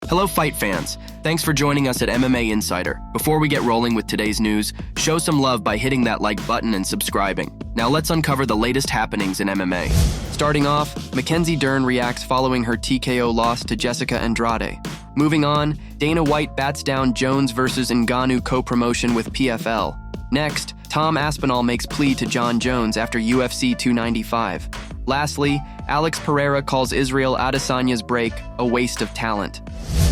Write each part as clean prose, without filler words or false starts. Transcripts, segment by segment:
Hello, fight fans. Thanks for joining us at MMA Insider. Before we get rolling with today's news, show some love by hitting that like button and subscribing. Now let's uncover the latest happenings in MMA. Starting off, Mackenzie Dern reacts following her TKO loss to Jessica Andrade. Moving on, Dana White bats down Jones vs. Ngannou co-promotion with PFL. Next, Tom Aspinall makes plea to Jon Jones after UFC 295. Lastly, Alex Pereira calls Israel Adesanya's break a waste of talent.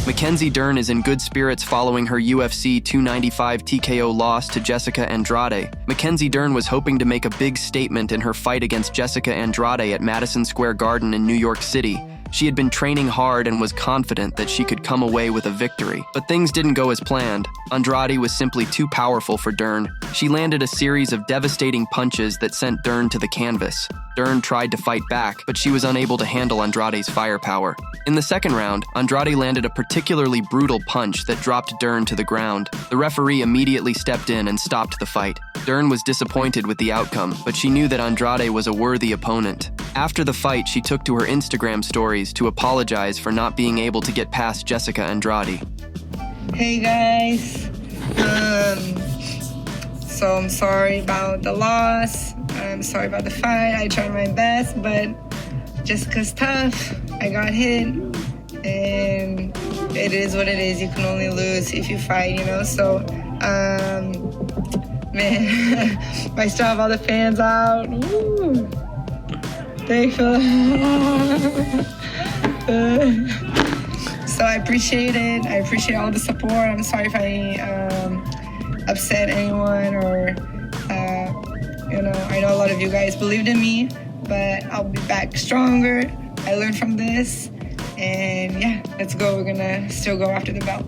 Mackenzie Dern is in good spirits following her UFC 295 TKO loss to Jessica Andrade. Mackenzie Dern was hoping to make a big statement in her fight against Jessica Andrade at Madison Square Garden in New York City. She had been training hard and was confident that she could come away with a victory. But things didn't go as planned. Andrade was simply too powerful for Dern. She landed a series of devastating punches that sent Dern to the canvas. Dern tried to fight back, but she was unable to handle Andrade's firepower. In the second round, Andrade landed a particularly brutal punch that dropped Dern to the ground. The referee immediately stepped in and stopped the fight. Dern was disappointed with the outcome, but she knew that Andrade was a worthy opponent. After the fight, she took to her Instagram stories to apologize for not being able to get past Jessica Andrade. Hey guys, so I'm sorry about the loss. I'm sorry about the fight. I tried my best, but Jessica's tough. I got hit, and it is what it is. You can only lose if you fight, you know? So, man, I still have all the fans out. Woo. Thankful. So I appreciate it. I appreciate all the support. I'm sorry if I upset anyone or, I know a lot of you guys believed in me, but I'll be back stronger. I learned from this, and yeah, let's go. We're gonna still go after the belt.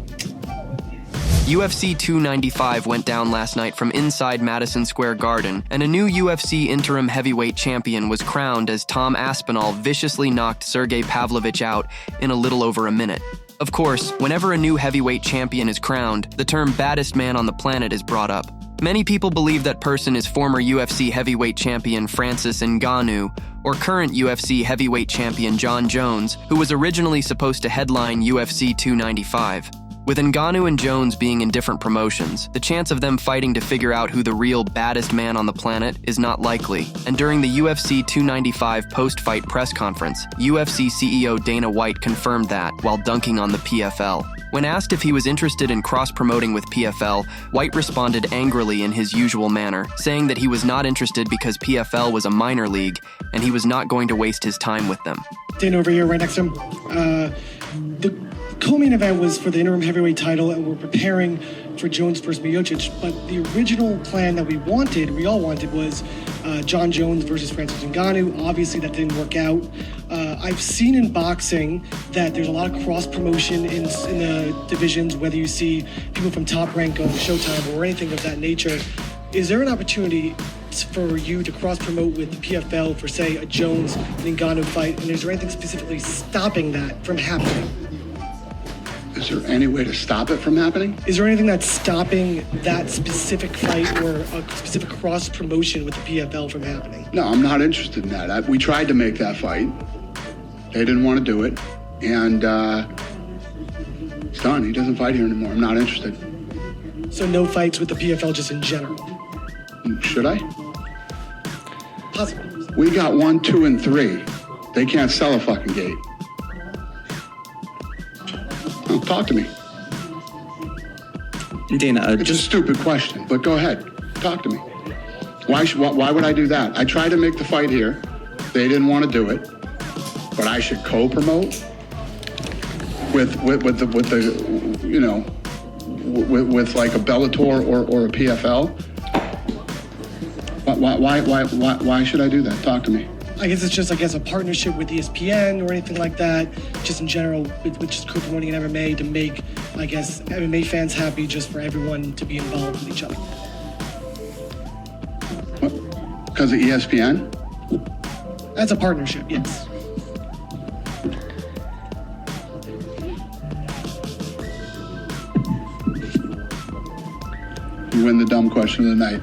UFC 295 went down last night from inside Madison Square Garden, and a new UFC interim heavyweight champion was crowned as Tom Aspinall viciously knocked Sergey Pavlovich out in a little over a minute. Of course, whenever a new heavyweight champion is crowned, the term baddest man on the planet is brought up. Many people believe that person is former UFC heavyweight champion Francis Ngannou, or current UFC heavyweight champion Jon Jones, who was originally supposed to headline UFC 295. With Ngannou and Jones being in different promotions, the chance of them fighting to figure out who the real baddest man on the planet is not likely. And during the UFC 295 post-fight press conference, UFC CEO Dana White confirmed that while dunking on the PFL. When asked if he was interested in cross-promoting with PFL, White responded angrily in his usual manner, saying that he was not interested because PFL was a minor league and he was not going to waste his time with them. Dana over here, right next to him. The co-main event was for the interim heavyweight title, and we're preparing for Jones versus Miocic. But the original plan that we all wanted, was Jon Jones versus Francis Ngannou. Obviously, that didn't work out. I've seen in boxing that there's a lot of cross-promotion in the divisions, whether you see people from Top Rank on Showtime or anything of that nature. Is there an opportunity for you to cross-promote with the PFL for, say, a Jones and Ngannou fight? And is there anything specifically stopping that from happening? Is there any way to stop it from happening? Is there anything that's stopping that specific fight or a specific cross-promotion with the PFL from happening? No, I'm not interested in that. We tried to make that fight. They didn't want to do it. And it's done. He doesn't fight here anymore. I'm not interested. So no fights with the PFL just in general? Should I? Possibly. We got 1, 2, and 3. They can't sell a fucking gate. Oh, talk to me. Dana, It's a stupid question, but go ahead. Talk to me. Why would I do that? I tried to make the fight here. They didn't want to do it. But I should co-promote with like a Bellator or a PFL. Why should I do that? Talk to me. I guess it's just, a partnership with ESPN or anything like that, just in general, with just co-promoting in MMA to make, MMA fans happy, just for everyone to be involved with each other. What? Because of ESPN? That's a partnership, yes. You win the dumb question of the night.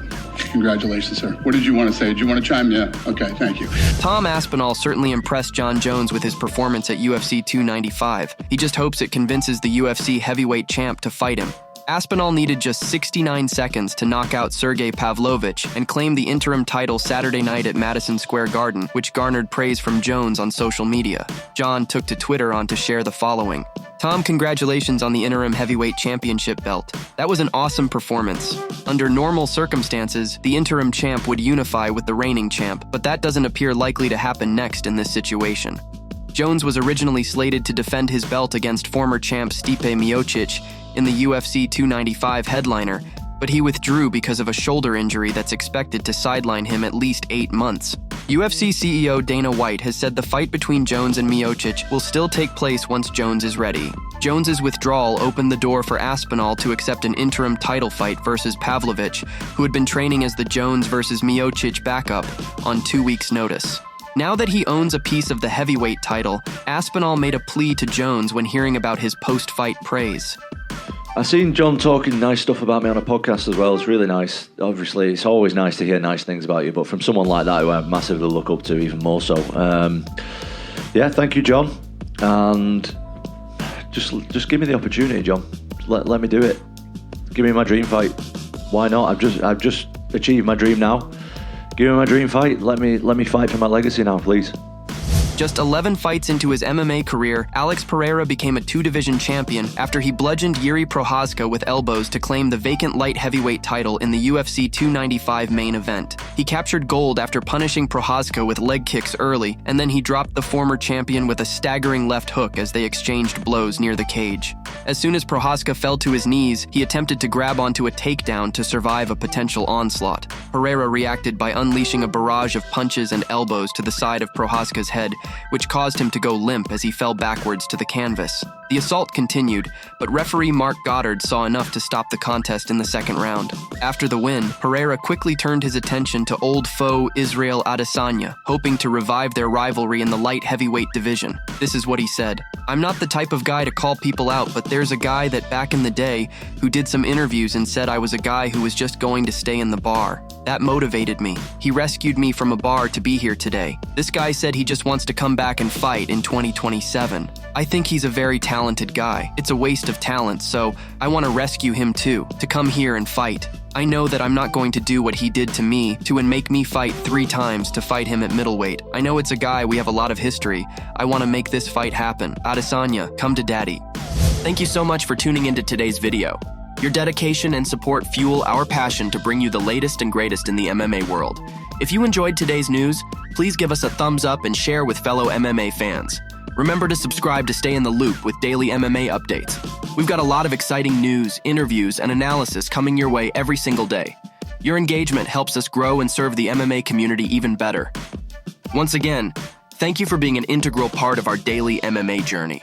Congratulations, sir. What did you want to say? Did you want to chime in? Okay, thank you. Tom Aspinall certainly impressed Jon Jones with his performance at UFC 295. He just hopes it convinces the UFC heavyweight champ to fight him. Aspinall needed just 69 seconds to knock out Sergey Pavlovich and claim the interim title Saturday night at Madison Square Garden, which garnered praise from Jones on social media. Jon took to Twitter to share the following. Tom, congratulations on the interim heavyweight championship belt. That was an awesome performance. Under normal circumstances, the interim champ would unify with the reigning champ, but that doesn't appear likely to happen next in this situation. Jones was originally slated to defend his belt against former champ Stipe Miocic in the UFC 295 headliner, but he withdrew because of a shoulder injury that's expected to sideline him at least 8 months. UFC CEO Dana White has said the fight between Jones and Miocic will still take place once Jones is ready. Jones's withdrawal opened the door for Aspinall to accept an interim title fight versus Pavlovich, who had been training as the Jones versus Miocic backup on 2 weeks' notice. Now that he owns a piece of the heavyweight title, Aspinall made a plea to Jones when hearing about his post-fight praise. I've seen Jon talking nice stuff about me on a podcast as well. It's really nice. Obviously, it's always nice to hear nice things about you, but from someone like that who I massively look up to, even more so. Yeah, thank you, Jon. And just give me the opportunity, Jon. Let me do it. Give me my dream fight. Why not? I've just achieved my dream now. Give me my dream fight. Let me fight for my legacy now, please. Just 11 fights into his MMA career, Alex Pereira became a 2-division champion after he bludgeoned Jiri Prochazka with elbows to claim the vacant light heavyweight title in the UFC 295 main event. He captured gold after punishing Prochazka with leg kicks early, and then he dropped the former champion with a staggering left hook as they exchanged blows near the cage. As soon as Prochazka fell to his knees, he attempted to grab onto a takedown to survive a potential onslaught. Pereira reacted by unleashing a barrage of punches and elbows to the side of Prochazka's head, which caused him to go limp as he fell backwards to the canvas. The assault continued, but referee Mark Goddard saw enough to stop the contest in the second round. After the win, Pereira quickly turned his attention to old foe Israel Adesanya, hoping to revive their rivalry in the light heavyweight division. This is what he said. "I'm not the type of guy to call people out, but there's a guy that back in the day who did some interviews and said I was a guy who was just going to stay in the bar. That motivated me. He rescued me from a bar to be here today. This guy said he just wants to come back and fight in 2027. I think he's a very talented guy. It's a waste of talent, so I want to rescue him too, to come here and fight. I know that I'm not going to do what he did to me and make me fight 3 times to fight him at middleweight. I know it's a guy we have a lot of history. I want to make this fight happen. Adesanya, come to daddy." Thank you so much for tuning into today's video. Your dedication and support fuel our passion to bring you the latest and greatest in the MMA world. If you enjoyed today's news, please give us a thumbs up and share with fellow MMA fans. Remember to subscribe to stay in the loop with daily MMA updates. We've got a lot of exciting news, interviews, and analysis coming your way every single day. Your engagement helps us grow and serve the MMA community even better. Once again, thank you for being an integral part of our daily MMA journey.